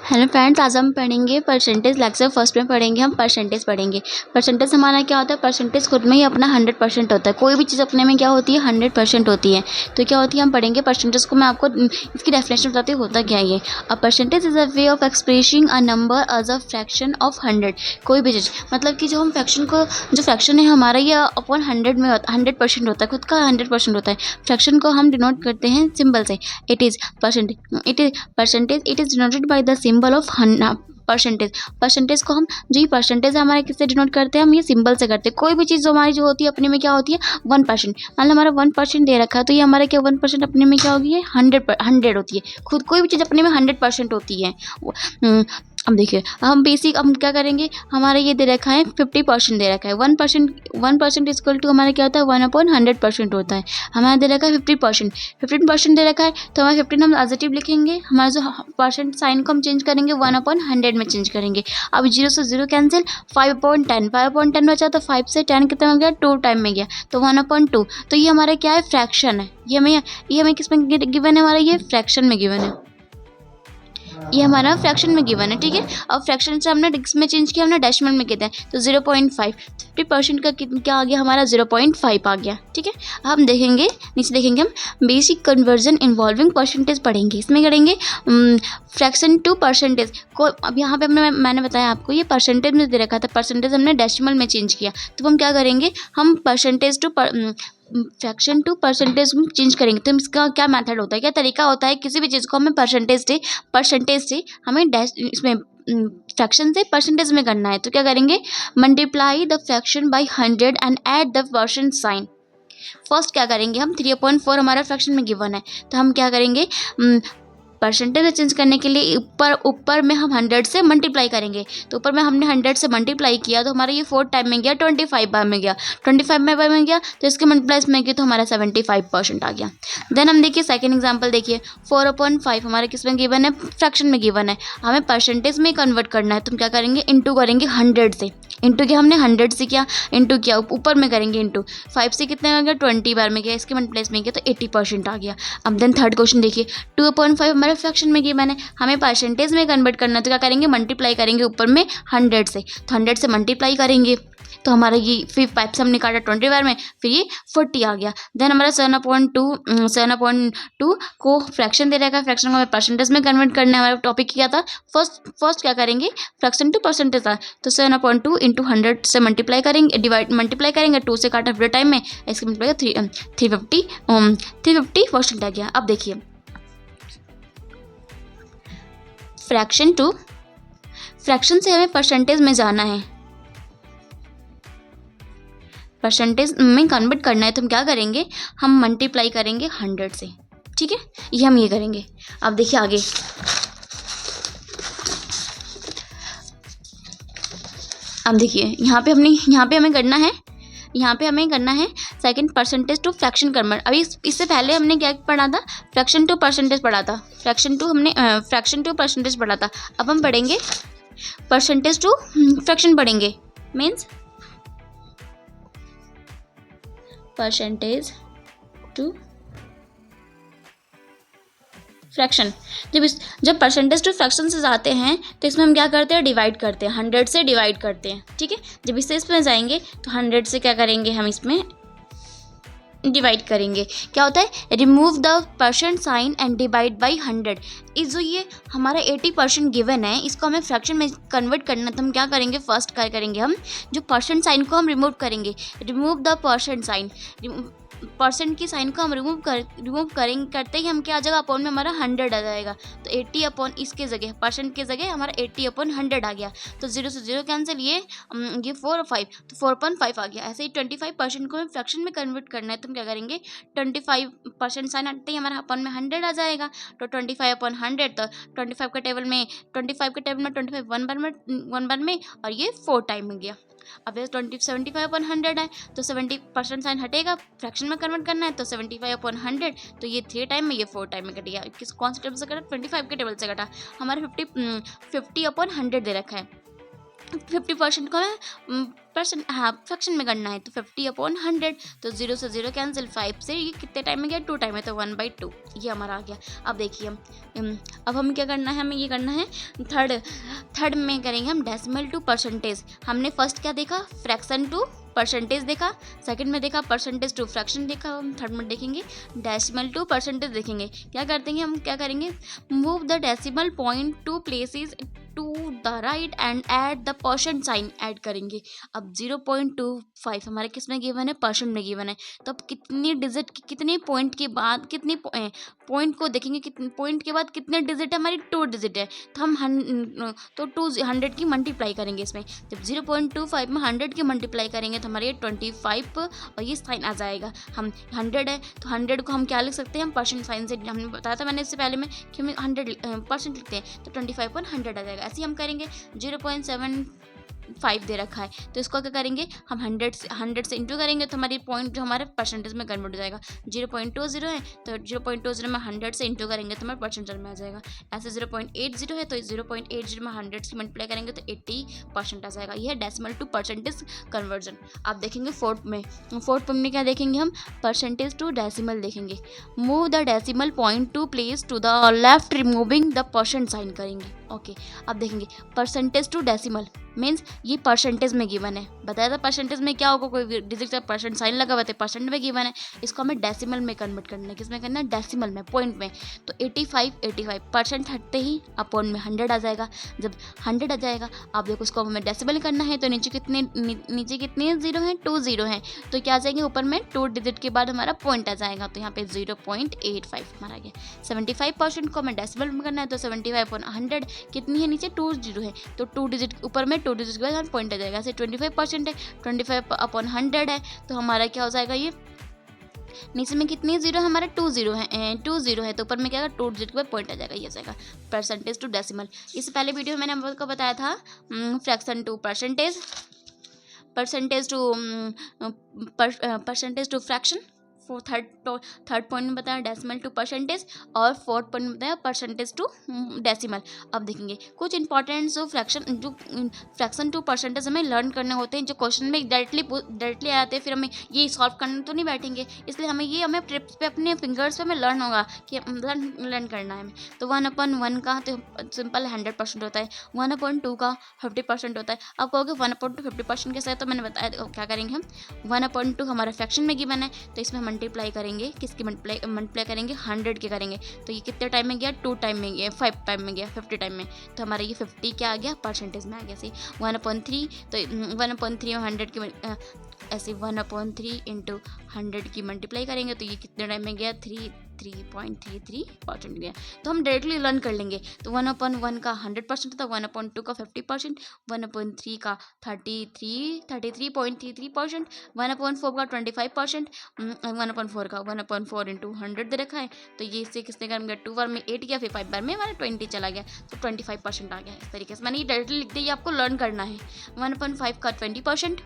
Hello friends, आज हम पढ़ेंगे परसेंटेज। लेक्चर फर्स्ट में पढ़ेंगे हम परसेंटेज पढ़ेंगे। परसेंटेज हमारा क्या होता है? परसेंटेज खुद में ही अपना 100% होता है। कोई भी चीज़ अपने में क्या होती है? 100% होती है। तो क्या होती है, हम पढ़ेंगे परसेंटेज को। मैं आपको इसकी डेफिनेशन बताती हूँ होता क्या है ये। A percentage is a way of expressing a number as a fraction of 100। कोई भी चीज़ मतलब कि जो हम फ्रैक्शन को, जो फ्रैक्शन है हमारा, ये अपॉन 100 में 100% होता है, खुद का 100% होता है। फ्रैक्शन को हम डिनोट करते हैं सिंबल से। It is percentage it is denoted by the symbol of percentage. Percentage को हम, जो ये परसेंटेज है हमारे, किससे डिनोट करते हैं? हम ये सिंबल से करते हैं। कोई भी चीज़ जो हमारी जो होती है अपने में क्या होती है? 1%। मान लो हमारा 1% दे रखा है, तो ये हमारा क्या 1% अपने में क्या होगी? 100 होती है। खुद कोई भी चीज़ अपने में 100% होती है। अब देखिए, हम बेसिक हम क्या करेंगे, हमारा ये दे रखा है 50% दे रखा है। 1% इक्वल टू हमारा क्या होता है? 1/100% होता है। हमारा दे रखा है 50%। 15% दे रखा है, तो हमारा 15 हम पॉजिटिव लिखेंगे। हमारा जो परसेंट साइन को हम चेंज करेंगे 1/100 में चेंज करेंगे। अब 0 से 0 कैंसिल, 5/10 5/10 बचा, तो 5 से 10 कितना हो गया? 2 टाइम में गया, तो 1/2। तो ये हमारा क्या है? फ्रैक्शन है। ये हमें किस में गिवन है? हमारा ये फ्रैक्शन में गिवन है। ये हमारा फ्रैक्शन में गिवन है, ठीक है। अब फ्रैक्शन से हमने डिक्स में चेंज किया, हमने डेसिमल में किया है, तो 0.5। 50% का क्या आ गया? हमारा 0.5 आ गया, ठीक है। अब हम देखेंगे, नीचे देखेंगे हम बेसिक कन्वर्जन इन्वॉल्विंग परसेंटेज पढ़ेंगे। इसमें करेंगे फ्रैक्शन टू परसेंटेज को। अब यहाँ पे मैंने बताया आपको, ये परसेंटेज में दे रखा था, परसेंटेज हमने डेसिमल में चेंज किया। तो हम क्या करेंगे? हम percentage to fraction to percentage में चेंज करेंगे। तो इसका क्या मेथड होता है, क्या तरीका होता है? किसी भी चीज़ को हमें परसेंटेज से हमें डैश इसमें फ्रैक्शन से परसेंटेज में करना है। तो क्या करेंगे? Multiply the fraction by 100 and add the percent sign. First क्या करेंगे हम? 3/4 हमारा फ्रैक्शन में गिवन है, तो हम क्या करेंगे? परसेंटेज में चेंज करने के लिए ऊपर में हम 100 से मल्टीप्लाई करेंगे। तो ऊपर में हमने 100 से मल्टीप्लाई किया, तो हमारा ये 4 टाइम में गया, 25 बार में गया। 25 बार में गया, तो इसके मल्टीप्लाइज में गया, तो हमारा 75% आ गया। देन हम देखिए सेकेंड एग्जाम्पल देखिए। 4/5 हमारे किस में गिवन है? फ्रैक्शन में गिवन है। हमें परसेंटेज में कन्वर्ट करना है, तो हम क्या करेंगे? इंटू करेंगे 100 से। इंटू किया हमने 100 से, क्या इंटू किया, ऊपर में करेंगे इंटू। 5 से कितने में गया? 20 बार में गया, इसके मल्टीप्लाइज में गया, तो 80% आ गया। अब देन थर्ड क्वेश्चन देखिए। 2/5 हमारे फ्रैक्शन में गिवन है, हमें परसेंटेज में कन्वर्ट करना है, तो क्या करेंगे? मल्टीप्लाई करेंगे ऊपर में 100 से। तो 100 से मल्टीप्लाई करेंगे, तो हमारा ये फिर 5 से हमने काटा 20 बार में, फिर ये 40 आ गया। देन हमारा 7/2 को फ्रैक्शन दे रखा है, फ्रैक्शन को हमें परसेंटेज में कन्वर्ट करना है। हमारा टॉपिक क्या था? फर्स्ट क्या करेंगे? फ्रैक्शन टू परसेंटेज था, तो 7/2 इंटू 100 से मल्टीप्लाई करेंगे 2 से काटा 50 टाइम में, इसके मल्टीप्लाई 350% आ गया। अब देखिए, फ्रैक्शन से हमें परसेंटेज में जाना है, परसेंटेज में कन्वर्ट करना है, तो हम क्या करेंगे? हम मल्टीप्लाई करेंगे 100 से, ठीक है। ये हम ये करेंगे। अब देखिए आगे, अब देखिए यहाँ पे हमें करना है second percentage to fraction convert. अभी इससे पहले हमने क्या पढ़ा था? फ्रैक्शन टू परसेंटेज पढ़ा था। फ्रैक्शन टू परसेंटेज पढ़ा था। अब हम पढ़ेंगे परसेंटेज टू फ्रैक्शन पढ़ेंगे, मीन्स परसेंटेज टू फ्रैक्शन। जब परसेंटेज टू फ्रैक्शन से जाते हैं, तो इसमें हम क्या करते हैं? डिवाइड करते हैं, 100 से डिवाइड करते हैं, ठीक है। जब इसमें जाएंगे, तो 100 से क्या करेंगे? हम इसमें डिवाइड करेंगे। क्या होता है? Remove the percent sign and divide by 100। इस जो ये हमारा 80% गिवन है, इसको हमें फ्रैक्शन में कन्वर्ट करना, तो हम क्या करेंगे? फर्स्ट क्या करेंगे? हम जो परसेंट साइन को हम रिमूव करेंगे, remove the percent sign, percent की साइन को हम रिमूव करेंगे, करते ही हम क्या आ जाएगा? अपॉन में हमारा 100 आ जाएगा, तो 80 अपॉन इसके जगह, परसेंट के जगह हमारा 80/100 आ गया। तो 0 से 0 कैंसिल, ये 4 और 5, तो 4/5 आ गया। ऐसे ही 25% को हमें फ्रैक्शन में कन्वर्ट करना है, तो हम क्या करेंगे? 25% साइन हटते ही हमारा अपॉन में 100 आ जाएगा, तो 25/100। तो 25 के टेबल में 25 1 बार में, और ये 4 टाइम में गया। अब ये 75/100 है, तो 70% साइन हटेगा, फ्रैक्शन में कन्वर्ट करना है, तो 75/100, तो ये 3 टाइम में, ये 4 टाइम में कट गया। कौन से टेबल से कटा? 25 के टेबल से कटा। हमारे 50/100 दे रखा है, 50% को हमें परसेंट हाँ फ्रैक्शन में करना है, तो 50/100, तो 0 से 0 कैंसिल, 5 से ये कितने टाइम में गया, 2 टाइम में, तो 1/2 ये हमारा आ गया। अब देखिए अब हम क्या करना है, हमें ये करना है थर्ड में करेंगे हम डेसिमल टू परसेंटेज। हमने फर्स्ट क्या देखा, फ्रैक्शन टू परसेंटेज देखा, सेकंड में देखा परसेंटेज टू फ्रैक्शन देखा, हम थर्ड में देखेंगे डेसिमल टू परसेंटेज देखेंगे। क्या करते हैं हम, क्या करेंगे, move the decimal point two places to the right and add the percent sign add करेंगे। अब 0.25 हमारे किस में गिवन है, परसेंट में गिवन है, तो अब कितनी डिजिट कितने पॉइंट के बाद कितने पॉइंट को देखेंगे, कितने पॉइंट के बाद कितने डिजिट है, हमारी 2 डिजिट है, तो हम तो 200 की मल्टीप्लाई करेंगे इसमें। जब 0.25 में 100 की मल्टीप्लाई करेंगे तो हमारे 25 और ये साइन आ जाएगा। हम 100 है तो 100 को हम क्या लिख सकते हैं, हम परसेंट साइन से, हमने बताया था मैंने इससे पहले में कि हम 100% लिखते हैं, तो 25/100 आ जाएगा। ऐसे ही हम करेंगे 0.75 दे रखा है, तो इसको क्या करेंगे हम 100 से इंटू करेंगे, तो हमारी पॉइंट जो हमारे परसेंटेज में कन्वर्ट हो जाएगा। 0.20 है तो 0.20 में 100 से इंटू करेंगे तो हमारे परसेंटेज में आ जाएगा। ऐसे 0.80 है तो 0.80 में 100 से मल्टीप्लाई करेंगे तो 80% आ जाएगा। यह है डेसिमल टू परसेंटेज कन्वर्जन। आप देखेंगे फोर्थ में क्या देखेंगे हम, परसेंटेज टू डेसिमल देखेंगे। Move the decimal point two place to the left removing the percent sign करेंगे। ओके अब देखेंगे परसेंटेज टू डेसिमल मीन्स ये परसेंटेज में गिवन है, बताया था परसेंटेज में क्या होगा, कोई डिजिट का परसेंट साइन लगा हुआ है, परसेंट में गिवन है, इसको हमें डेसिमल में कन्वर्ट करना है। किसमें करना है, डेसिमल में, पॉइंट में। तो 85% हटते ही अपॉन में 100 आ जाएगा। जब 100 आ जाएगा, आप देखो उसको हमें डेसिमल करना है, तो नीचे कितने जीरो हैं, 2 जीरो हैं, तो क्या आ जाएंगे ऊपर में 2 डिजिट के बाद हमारा पॉइंट आ जाएगा, तो यहाँ पे 0.85 हमारा गया। 75% को हमें डेसिमल में करना है, तो 75/100 कितनी है, नीचे 2 जीरो है, तो 2 डिजिट ऊपर में 2 डिजिट के बाद हम पॉइंट आ जाएगा। ऐसे 25% है, 25/100 है, तो हमारा क्या हो जाएगा, ये नीचे में कितनी जीरो है, हमारे 2 जीरो है, तो ऊपर में क्या 2 डिजिट के बाद पॉइंट आ जाएगा, ये जाएगा परसेंटेज टू डेसिमल। इससे पहले वीडियो में मैंने आपको बताया था fraction to percentage, percentage to fraction. Third point में बताया डेसिमल टू परसेंटेज, और फोर्थ पॉइंट में बताया परसेंटेज टू डेसिमल। अब देखेंगे कुछ इंपॉर्टेंट जो फ्रैक्शन टू परसेंटेज हमें लर्न करने होते हैं, जो क्वेश्चन में डायरेक्टली आते हैं, फिर हमें ये सॉल्व करने तो नहीं बैठेंगे, इसलिए हमें ट्रिप्स पे अपने फिंगर्स पे हमें लर्न होगा कि लर्न करना है हमें। तो 1/1 का तो सिंपल 100% होता है, 1/2 का 50% होता है। आप कहोगे 1/2 50% कैसे है, तो मैंने बताया क्या करेंगे हम, 1/2 हमारा फ्रैक्शन में गिवन है, तो इसमें मल्टीप्लाई करेंगे, किसकी मल्टीप्लाई करेंगे, 100 के करेंगे, तो ये कितने टाइम में गया, 2 टाइम में गया, 5 टाइम में गया, 50 टाइम में, तो हमारा ये 50 क्या आ गया, परसेंटेज में आ गया। सही 1/3, तो 1/3 में 100 की ऐसे 1/3 इंटू 100 की मल्टीप्लाई करेंगे, तो ये कितने टाइम में गया, 3.33% गया। तो हम डायरेक्टली लर्न कर लेंगे, तो 1/1 का 100% था, 1/2 का 50%, 1/3 का 33.33%, 1/4 का 25%, 1/4 का 1/4 इंटू 100 दे रखा है, तो ये इससे किसने कर गया, 2 बार में 8 गया, फिर 5 बार में हमारा 20 चला गया, तो 25% आ गया। इस तरीके से मैंने ये डायरेक्टली लिख दिया, ये आपको लर्न करना है। 1/5 का 20%,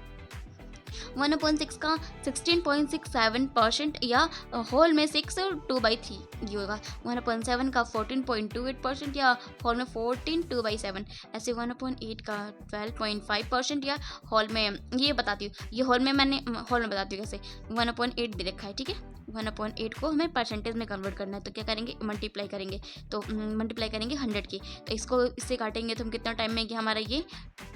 1/6 का 16.67% या होल में 6 2/3 ये होगा। 1/7 का 14.28% या होल में 14 2/7। ऐसे 1/8 का 12.5% या होल में, ये बताती हूँ, ये होल में बताती हूँ कैसे। 1/8 दे रखा है, ठीक है, 1/8 को हमें परसेंटेज में कन्वर्ट करना है, तो क्या करेंगे, मल्टीप्लाई करेंगे, तो मल्टीप्लाई करेंगे 100 की, तो इसको इससे काटेंगे तो हम कितना टाइम में गया, हमारा ये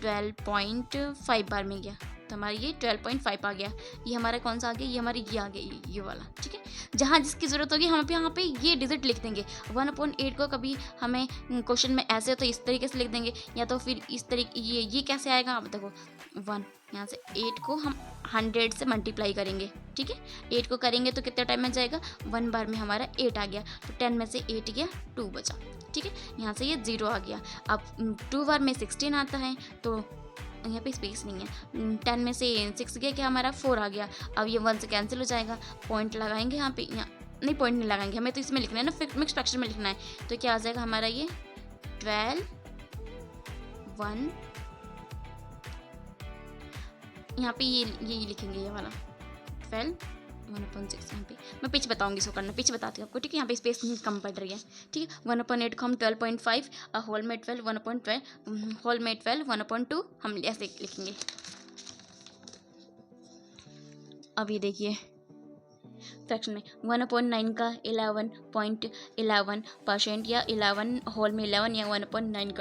12.5 बार में गया, तो हमारा ये 12.5 आ गया। ये हमारा कौन सा आ गया, ये हमारी ये आ गया, ये वाला, ठीक है। जहाँ जिसकी ज़रूरत होगी हम यहाँ पे ये डिजिट लिख देंगे। 1/8 को कभी हमें क्वेश्चन में ऐसे हो तो इस तरीके से लिख देंगे, या तो फिर इस तरीके ये कैसे आएगा, आप देखो 1 यहाँ से 8 को हम 100 से मल्टीप्लाई करेंगे, ठीक है। 8 को करेंगे तो कितने टाइम में जाएगा, 1 बार में हमारा 8 आ गया, तो 10 में से 8 गया, 2 बचा, ठीक है। यहाँ से ये 0 आ गया। अब 2 बार में 16 आता है, तो यहाँ पे स्पेस नहीं है, 10 में से 6 गया, क्या हमारा 4 आ गया। अब ये 1 से कैंसिल हो जाएगा, पॉइंट लगाएंगे यहाँ पे, यहाँ नहीं पॉइंट नहीं लगाएंगे, हमें तो इसमें लिखना है ना, मिक्स फ्रैक्शन में लिखना है, तो क्या आ जाएगा हमारा ये 12 1, यहाँ पे ये लिखेंगे, ये वाला 12 1/6 यहाँ पे मैं पीछे बताऊंगी इसको करना, पीछे बताती हूँ आपको, ठीक है। यहाँ पे स्पेस कम पड़ रही है, ठीक है। 1/8 को हम 12.5, होल में 12, 1/12 होल में 12, 1/2 हम ऐसे लिखेंगे। अब ये देखिए फ्रैक्शन में 1/9 का 11.11% या 11 होल में 11 या 1/9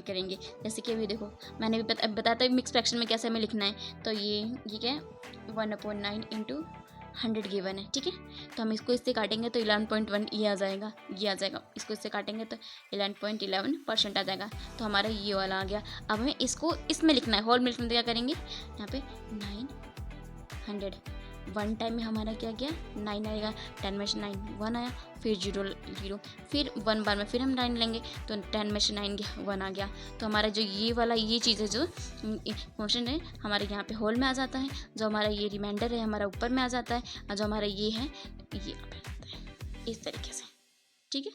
करेंगे। जैसे कि अभी देखो मैंने भी बताया था मिक्स फ्रैक्शन में कैसे हमें लिखना है। तो ये क्या है 1/9 इंटू 100 गिवन है, ठीक है। तो हम इसको इससे काटेंगे तो 11.1 ये आ जाएगा, ये आ जाएगा। इसको इससे काटेंगे तो 11.11% आ जाएगा। तो हमारा ये वाला आ गया। अब हमें इसको इसमें लिखना है, होल में लिखने क्या करेंगे यहाँ पे 900 1 टाइम में हमारा क्या गया 9 आएगा, 10 में से 9 1 आया, फिर 0 फिर 1 बार में फिर हम 9 लेंगे तो 10 में से 9 गया 1 आ गया। तो हमारा जो ये वाला ये चीज़ है जो फंक्शन है हमारे यहाँ पे होल में आ जाता है, जो हमारा ये रिमाइंडर है हमारा ऊपर में आ जाता है, और जो हमारा ये है ये इस तरीके से, ठीक है।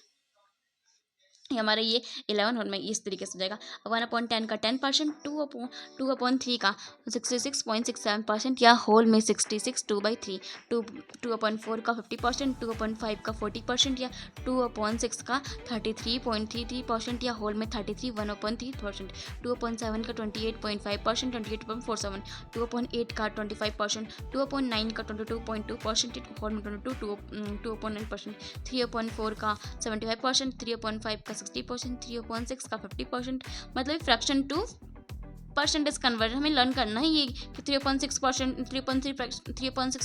ये हमारा ये 11 होल में इस तरीके से हो जाएगा। 1/10 का 10%, 2/3 का 66.67% या होल में 66 2/3, 2/4 का 50%, 2/5 का 40% या 2/6 का 33.33% या होल में 33 1/3%, 2/7 का 28.5%, 28.47, 2/8 का 25%, 2/9 का 22.2%, होल में 2.9%, 3/4 का 75%, 3/5 का 60%, 3/6 का 50%। मतलब फ्रैक्शन टू परसेंटेज कन्वर्जन हमें लर्न करना है ये कि 3/6%, 3/6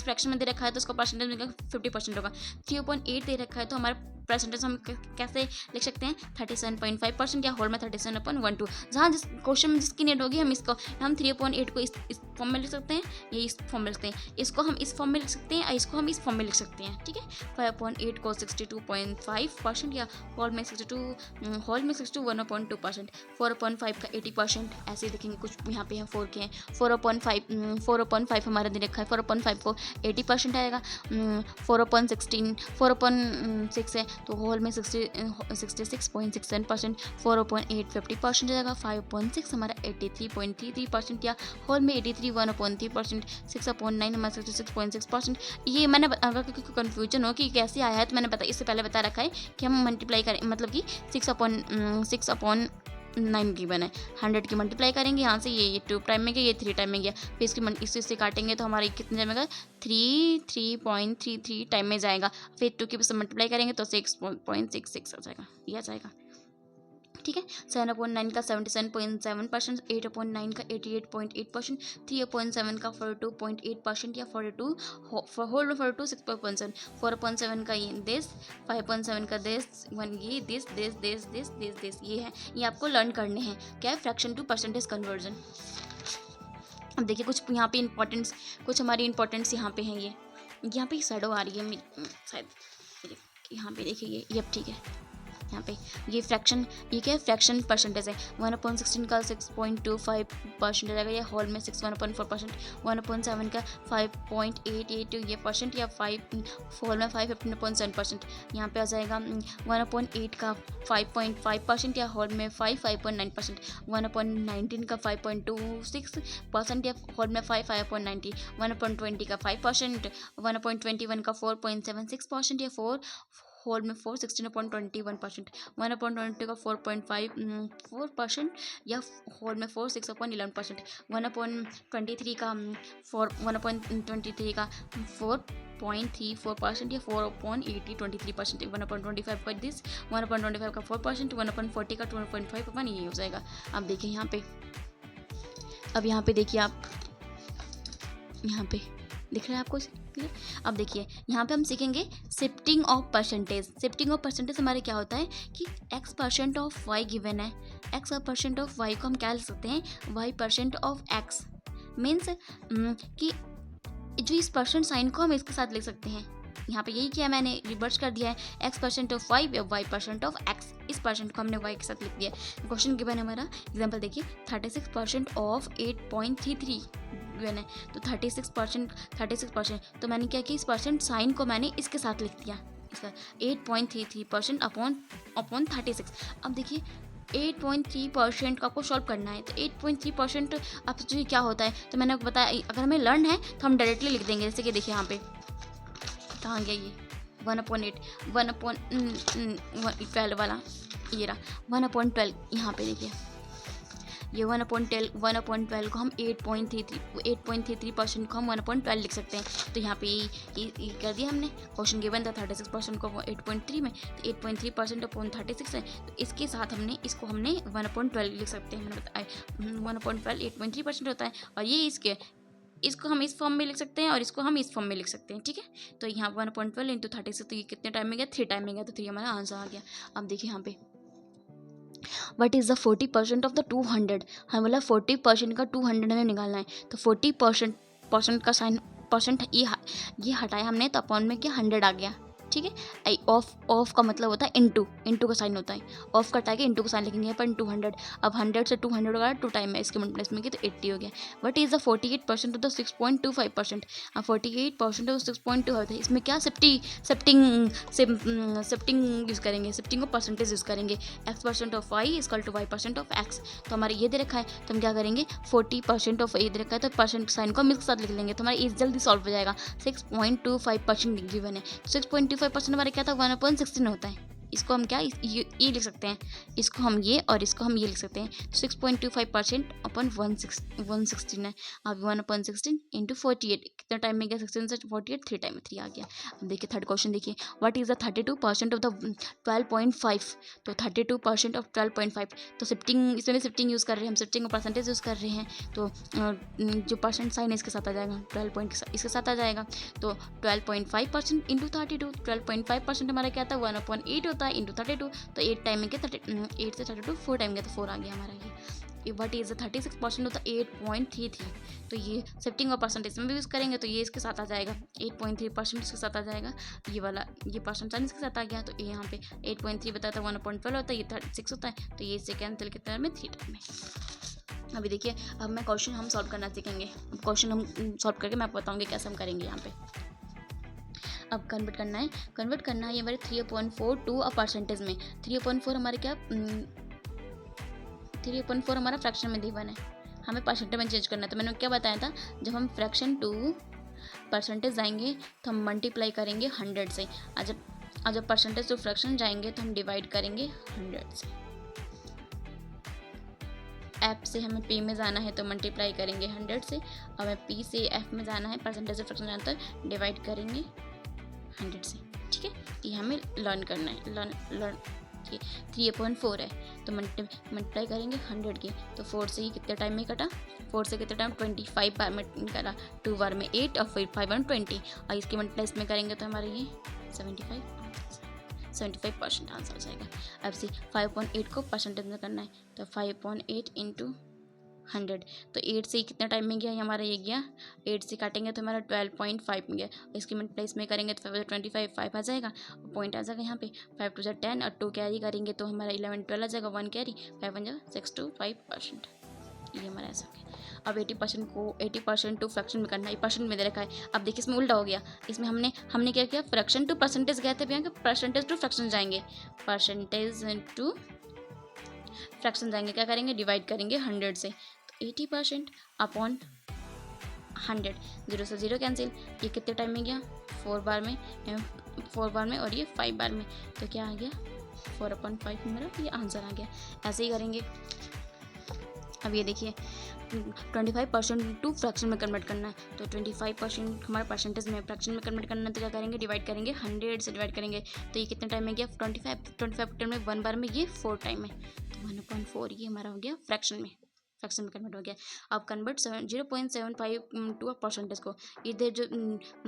फ्रैक्शन में दे रखा है तो उसका परसेंटेज मिलेगा 50% होगा। 3/8 दे रखा है तो हमारा परसेंटेज हम कैसे लिख सकते हैं 37.5% या होल में 37/12। जहाँ जिस क्वेश्चन में जिसकी नीड होगी हम इसको हम 3/8 को इस फॉर्म में लिख सकते हैं, ये इस फॉर्म में लिखते हैं, इसको हम इस फॉर्म में लिख सकते हैं, इसको हम इस फॉर्म में लिख सकते हैं, ठीक है। 5/8 को 62.5% या होल में 62 1/2%, 4/5 का 80%। ऐसे देखेंगे कुछ यहाँ पे है 4 के हैं 4/5 हमारा दे रखा है, 4/5 को 80% आएगा। 4/6 है तो होल में 66.67%, 4/8 50% जाएगा, 5/6 हमारा 83.33% या होल में 83 1/3%, 6/9 हमारा 66.6%। ये मैंने अगर किसी कन्फ्यूजन हो कि कैसे आया है तो मैंने इससे पहले बता रखा है कि हम मल्टीप्लाई करें, मतलब कि 6/9 गिवन है, 100 की मल्टीप्लाई करेंगे यहाँ से, ये 2 टाइम में गया, ये 3 टाइम में गया, फिर इससे काटेंगे तो हमारा कितने टाइम में 3.33 टाइम में जाएगा, फिर 2 की मल्टीप्लाई करेंगे तो 6.66 आ जाएगा, ये आ जाएगा, ठीक है। 7/9 का 77.7%, 8/9 का 88.8%, 3/7 का 42.8% या 42 होल में 42 6.7, 4/7 का ये दिस, 5/7 का दिस, 1 ये दिस ये है। ये आपको लर्न करने हैं क्या है फ्रैक्शन टू परसेंटेज कन्वर्जन। अब देखिए कुछ यहाँ पे इंपॉर्टेंस, कुछ हमारी इंपॉर्टेंस यहाँ पे हैं। ये यहाँ पे शैडो आ रही है शायद, यहाँ पे देखिए ये अब ठीक है। यहाँ पे ये फ्रैक्शन, ये क्या है फ्रैक्शन परसेंटेज है। 1/16 का 6.25% आएगा या होल में 61.4%, 1/7 का 5.88 ये परसेंट या 5 होल में 15.7%। यहाँ पे आ जाएगा 1/8 का 5.5% या होल में 5.9%, 1/19 का 5.26% या होल में 5.90, 1/20 का 5%, 1/21 का 4.76% या 4 होल में 4 16.21%, 1/20 का 4.54% या होल में 4 6.11%, 1/23 का 1/23 का 4.34% या 4/80 23%, 1/25 का दिस, 1/25 का 4%, 1/40 का 2.5 ये हो जाएगा। अब देखिए यहाँ पे, अब यहाँ पे देखिए आप, यहाँ पे दिख रहा है आपको क्लियर। अब देखिए यहाँ पे हम सीखेंगे shifting of percentage. Shifting of percentage हमारे क्या होता है कि x% ऑफ y गिवन है, x% ऑफ y को हम क्या लिख सकते हैं y% ऑफ x, मीन्स कि जो इस परसेंट साइन को हम इसके साथ लिख सकते हैं। यहाँ पे यही किया मैंने, रिवर्स कर दिया है, x% ऑफ y या y% ऑफ x, इस परसेंट को हमने y के साथ लिख दिया। क्वेश्चन गिवन है हमारा, एग्जाम्पल देखिए 36% ऑफ 8.33 गिवन है, तो 36% तो मैंने क्या किया, इस परसेंट साइन को मैंने इसके साथ लिख दिया, इसका 8.33% अपॉन 36। अब देखिए 8.3% का आपको सॉल्व करना है, तो 8.3% अब क्या होता है, तो मैंने आपको बताया अगर हमें लर्न है तो हम डायरेक्टली लिख देंगे। जैसे कि देखिए यहाँ पे कहाँ गया ये 1/8 1/12 वाला ये रहा 1/12 यहाँ पे देखिए ये 1/12 को हम 8.33% को हम 1/12 लिख सकते हैं। तो यहाँ पे ये कर दिया हमने। क्वेश्चन गिवन था 36% को 8.3 में, तो 8.3% अपॉन 36 है, तो इसके साथ इसको हमने 1/12 लिख सकते हैं। मैंने बताया 1/12 8.3% होता है, और ये इसको हम इस फॉर्म में लिख सकते हैं और इसको हम इस फॉर्म में लिख सकते हैं, ठीक है। तो यहाँ 1/12 इंटू 36, तो ये कितने टाइम में गया 3 टाइम में गया, तो 3 हमारा आंसर आ गया। अब देखिए यहाँ पे what is the 40% of the 200, हमें बोला 40% का 200 हमें निकालना है। तो 40% का साइन परसेंट ये हटाया हमने, तो अपॉन में क्या 100 आ गया, ठीक है। ऑफ का मतलब होता है इंटू का साइन होता है, ऑफ कटा के इंटू का साइन लिखेंगे अपन 200। अब 100 से 200 होगा 2 टाइम में, इसके मल्टीप्लेस में किया तो 80 हो गया। What is the 48% of the 6.25%, 48% of 6.2 होता है। इसमें क्या शिफ्टिंग यूज़ करेंगे, शिफ्टिंग को परसेंटेज यूज़ करेंगे। x% of y equal to y% of x। तो हमारे ये दे रखा है, तो हम क्या करेंगे 40% ऑफ ये दे रखा है, तो परसेंट साइन को हम इसके साथ लिख लेंगे, तो हमारा ये जल्दी सॉल्व हो जाएगा। 6.25% गिवन है, 6.25% हमारे क्या था 1/16 होता है। इसको हम क्या ये लिख सकते हैं, इसको हम ये और इसको हम ये लिख सकते हैं। 6.25% अपन 116 है। अब 1/16 इंटू 48 कितना टाइम में गया 16 से 48 3 टाइम में 3 आ गया। अब देखिए थर्ड क्वेश्चन देखिए, what is the 32% of the 12.5। तो 32% ऑफ 12.5, तो शिफ्टिंग, इसमें भी शिफ्टिंग यूज़ कर रहे हैं हम, शिफ्टिंग का परसेंटेज यूज़ कर रहे हैं। तो जो परसेंट साइन इसके साथ आ जाएगा 12 इसके साथ आ जाएगा। तो 12.5% इंटू 32, 12.5% हमारा क्या था 1/8 होता है इंटू 32, तो 8 टाइम में क्या 8 से 32 4 टाइम गया, तो 4 आ गया हमारा ये। वट इज़ 36% होता है 8.33। तो ये शिफ्टिंग और परसेंटेज में भी यूज़ करेंगे, तो ये इसके साथ आ जाएगा 8.3% इसके साथ आ जाएगा। ये वाला ये परसेंट साइन इसके साथ आ गया, तो ये यहाँ पे 8.3 बताया था 1/12 होता है, ये 36 होता है, तो ये इससे कैंसिल कितना में 3 टाइम में। अभी देखिए अब मैं क्वेश्चन हम सॉल्व करना सीखेंगे। क्वेश्चन हम सॉल्व करके मैं आपको बताऊँगी कैसे हम करेंगे यहाँ पे। अब कन्वर्ट करना है ये हमारे 3/4 टू अ परसेंटेज में। 3/4 हमारे क्या 3/4 हमारा फ्रैक्शन में गिवन है, हमें परसेंटेज में चेंज करना है। तो मैंने क्या बताया था, जब हम फ्रैक्शन टू परसेंटेज जाएंगे तो हम मल्टीप्लाई करेंगे 100 से, और जब परसेंटेज टू फ्रैक्शन जाएंगे तो हम डिवाइड करेंगे 100 से। एफ से हमें पी में जाना है तो मल्टीप्लाई करेंगे 100 से, और हमें पी से एफ में जाना है, परसेंटेज से फ्रैक्शन जाना तो डिवाइड करेंगे 100 से, ठीक है। ये हमें लर्न करना है, लर्न 3/4 है, तो मल्टीप्लाई करेंगे 100 के, तो 4 से ही कितने टाइम में कटा, 4 से कितने टाइम 25 बार में कटा, 2 बार में 8 और फिर 5 और 20, और इसके मल्टीप्लाई में करेंगे तो हमारे ये 75% आंसर आ जाएगा। अब से 5/8 को परसेंटेज में करना है, तो 5/8 इंटू 100, तो 8 से कितना टाइम में गया, हमारा ये गया 8 से काटेंगे तो हमारा 12.5 में गया। इसकी मल्टीप्लाई में करेंगे तो 5 5 आ जाएगा, पॉइंट आ जाएगा यहाँ पे, 5 2 10 और 2 कैरी करेंगे तो हमारा 11 12 आ जाएगा, 1 कैरी 5 1 6 to 5%, ये हमारा ऐसा हो गया। अब 80% टू फ्रैक्शन में करना है, परसेंट में दे रखा है। अब देखिए इसमें उल्टा हो गया, इसमें हमने क्या किया, फ्रैक्शन टू परसेंटेज गए थे, यहाँ परसेंटेज टू फ्रैक्शन जाएंगे, परसेंटेज टू फ्रैक्शन जाएंगे, क्या करेंगे डिवाइड करेंगे 100 से, तो 80% अपॉन 100, 0 से 0 कैंसिल, ये कितने टाइम में गया 4 बार में और ये 5 बार में, तो क्या आ गया 4/5 मेरा ये आंसर आ गया। ऐसे ही करेंगे। अब ये देखिए 25% टू फ्रैक्शन में कन्वर्ट करना है, तो 25% हमारा परसेंटेज में फ्रैक्शन में कन्वर्ट करना है, तो क्या करेंगे डिवाइड करेंगे 100 से डिवाइड करेंगे, तो ये कितने टाइम में गया 25 टाइम में 1 बार में, ये 4 टाइम में, तो 1/4 ये हमारा हो गया फ्रैक्शन में कन्वर्ट हो गया। अब कन्वर्ट 0.75 टू अ परसेंटेज को, इधर जो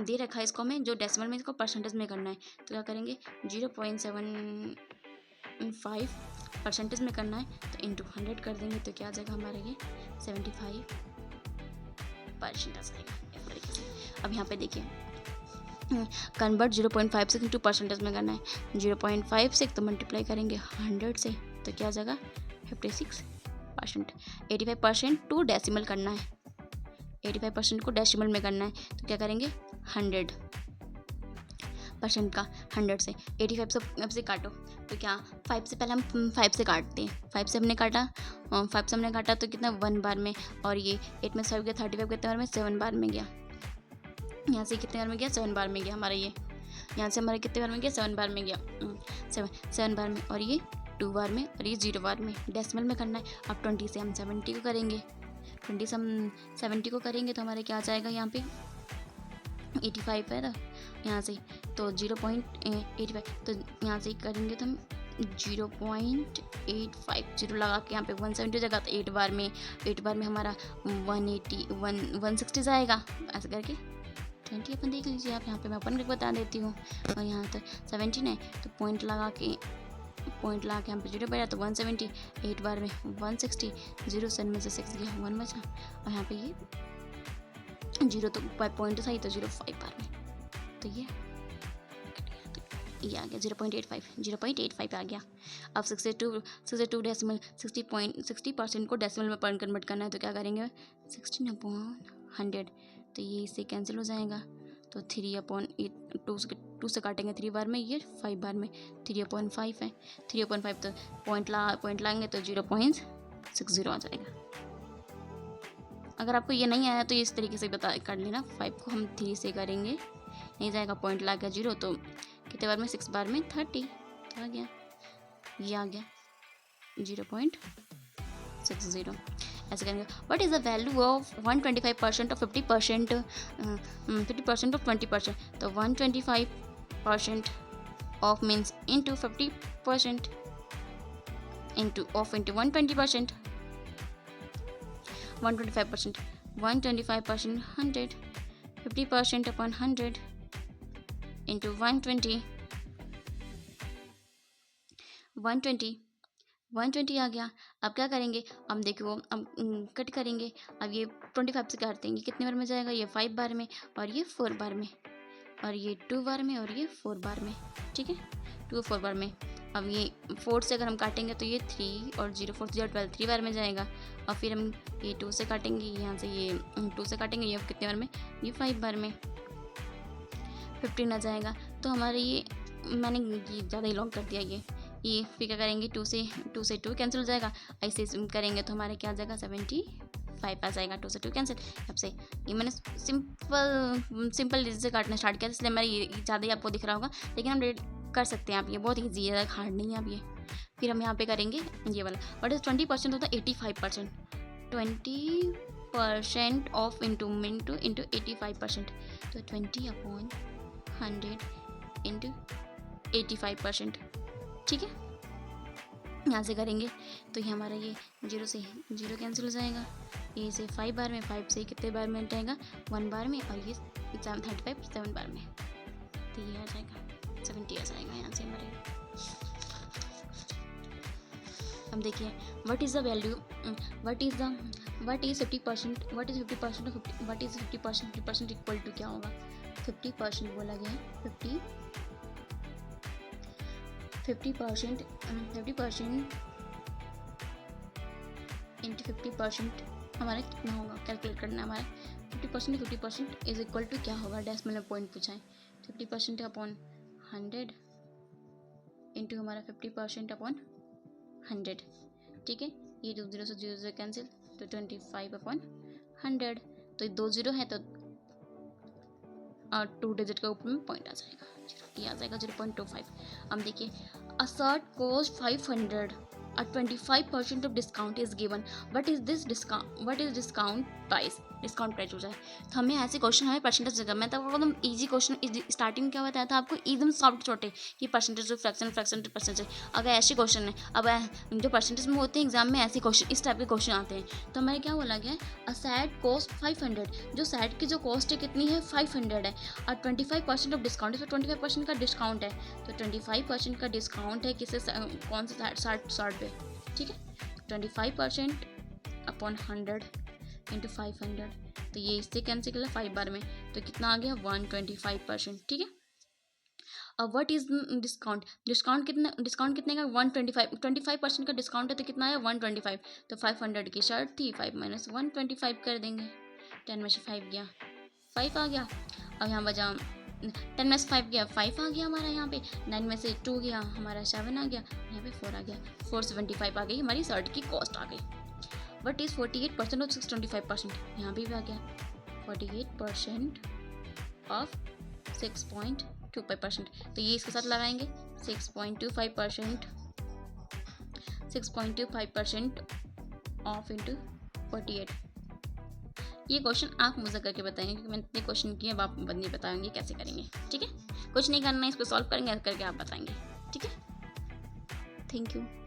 दे रखा है इसको हमें जो डेसिमल में इसको परसेंटेज में करना है, तो क्या करेंगे 0.75 परसेंटेज में करना है, तो इंटू 100 कर देंगे, तो क्या आ जाएगा हमारे ये 75% आ जाएगा इस तरीके से। अब यहाँ पे देखिए कन्वर्ट 0.56 इंटू परसेंटेज में करना है, 0.56 तो मल्टीप्लाई करेंगे 100 से, तो क्या आ जाएगा 56%। 85% टू डेसिमल करना है, 85% को डेसिमल में करना है, तो क्या करेंगे 100% का 100 से 85 से काटो, तो क्या 5 से पहले हम 5 से काटते हैं, 5 से हमने काटा तो कितना 1 बार में, और ये 8 में 5 गया 35 कितने बार में 7 बार में गया, यहाँ से कितने बार में गया 7 बार में गया हमारा ये यहाँ से हमारे कितने बार में गया, 7 बार में गया, 7 बार में, और ये 2 बार में, और ये 0 बार में। डेसिमल में करना है। अब 20 से हम 70 को करेंगे, 20 से हम 70 को करेंगे तो हमारे क्या आ जाएगा, यहाँ पे 85 है ना यहाँ से, तो 0.85, तो यहाँ से करेंगे तो हम 0.85 जीरो लगा के यहाँ पे 170 जगह, तो 8 बार में हमारा 160 जाएगा। ऐसे करके 20 अपन देख लीजिए आप, यहाँ पे मैं अपन बता देती हूँ। और यहाँ तो 17 है, तो पॉइंट लगा के यहाँ पे 0 बैठा, तो 170, 8 बार में 160, 0 7 में से 6 गया, 1 बचा, और यहाँ पे ये 0 तो पॉइंट सही, तो 0.5 बार में, तो ये आ गया 0.85 आ गया। अब 62 डेसिमल 60% को डेसिमल में कन्वर्ट करना है, तो क्या करेंगे 16/100, तो ये इससे कैंसिल हो जाएगा, तो 3/8 2 से काटेंगे 3 बार में, ये 5 बार में 3/5 है, 3/5 तो पॉइंट लाएंगे तो 0.60 आ जाएगा। अगर आपको ये नहीं आया तो इस तरीके से कर लेना, 5 को हम 3 से करेंगे, नहीं जाएगा, पॉइंट ला गया 0, तो कितने बार में 6 बार में 30, तो आ गया, ये आ गया 0.60। ऐसे करेंगे। What is the value of 125% और 50% और 20%, तो 125% of means into 50% into 120%, 125%, 100, 50% upon 100 into 120 आ गया। अब क्या करेंगे, अब देखो अब कट करेंगे। अब ये 25 से काटते हैं, ये कितने बार में जाएगा, ये 5 बार में, और ये 4 बार में, और ये 2 बार में, और ये 4 बार में, ठीक है, 2 4 बार में। अब ये 4 से अगर हम काटेंगे तो ये 3 और 0 4 0 12 3 बार में जाएगा, और फिर हम ये 2 से काटेंगे, यहाँ से ये 2 से काटेंगे, ये कितने बार में, ये 5 बार में, 15 आ जाएगा। तो हमारे ये मैंने ये ज़्यादा ही लॉन्ग कर दिया, ये फिर क्या करेंगे, 2 से 2 कैंसिल हो जाएगा, ऐसे करेंगे तो हमारे क्या आ जाएगा 75 आ जाएगा, 2 से 2 कैंसिल। अब से ये मैंने सिंपल से काटना स्टार्ट किया, इसलिए मेरा ये ज़्यादा ही आपको दिख रहा होगा, लेकिन हम कर सकते हैं आप, ये बहुत ईजी है, हार्ड नहीं है आप ये। फिर हम यहाँ पे करेंगे ये वाला, व्हाट इज 20% होता है 85%, 20% ऑफ इंटू 85%, तो 20/100 इंटू 85%, ठीक है। यहाँ से करेंगे तो ये हमारा ये 0 से 0 कैंसिल हो जाएगा, ये से 5 बार में, 5 से कितने बार में जाएगा 1 बार में, और ये 35 7 बार में, तो ये आ जाएगा 70 आ जाएगा यहाँ से हमारे। अब देखिए what is the value, what is 50%, what is 50% of 50, what is 50% equal to क्या होगा, 50% बोला गया है, 50% इंटू 50% हमारा कितना होगा, कैलकुलेट करना है हमारा। 50% इज इक्वल टू क्या होगा, डेसिमल में पॉइंट पूछा है, 50% अपॉन 100 इंटू हमारा 50% अपॉन 100, ठीक है। ये 2 0 से 0 कैंसिल, तो 25/100, तो 2 0 है तो 2 डिजिट के ऊपर में पॉइंट आ जाएगा, ये आ जाएगा 0.25। अब देखिए a shirt cost 500 a 25% off discount is given, what is discount price हो जाए। तो हमें ऐसे क्वेश्चन हमें परसेंटेज जगह में, तो एकदम इजी क्वेश्चन, स्टार्टिंग क्या बताया था आपको, एकदम छोटे कि percentage to fraction to percentage, अगर ऐसे क्वेश्चन है, अब जो परसेंटेज में होते हैं एग्जाम में, ऐसे क्वेश्चन इस टाइप के क्वेश्चन आते हैं। तो हमें क्या बोला गया है, अ सेट कॉस्ट 500, जो सेट की जो कॉस्ट है कितनी है 500 है, और 25% ऑफ डिस्काउंट, इसमें 25% का डिस्काउंट है, तो 25% का डिस्काउंट है किसे, कौन से 60 पे, ठीक है। 25% अपॉन 100 इंटू 500, तो ये इससे कैंसिल कर 5 बार में, तो कितना आ गया 125%, ठीक है। अब व्हाट इज डिस्काउंट कितने का 25% का डिस्काउंट है, तो कितना आया 125, तो 500 की शर्ट थी, 5 माइनस 125 कर देंगे, 10 में से 5 गया 5 आ गया। अब यहाँ बचा 10 में से 5 गया 5 आ गया हमारा, यहाँ पे 9 में से 2 गया हमारा 7 आ गया, यहाँ पे 4 आ गया, 475 आ गई हमारी शर्ट की कॉस्ट आ गई। व्हाट इज़ 48% ऑफ 625%, यहाँ भी आ गया 48% ऑफ 625, 6.25%। तो ये इसके साथ लगाएंगे 6.25%, 6.25% ऑफ इंटू 48। ये क्वेश्चन आप मुझे करके बताएंगे, क्योंकि मैंने इतने क्वेश्चन किए, अब आप नहीं बताएंगे कैसे करेंगे। ठीक है, कुछ नहीं करना है, इसको सॉल्व करेंगे, करके आप बताएंगे। ठीक है, थैंक यू।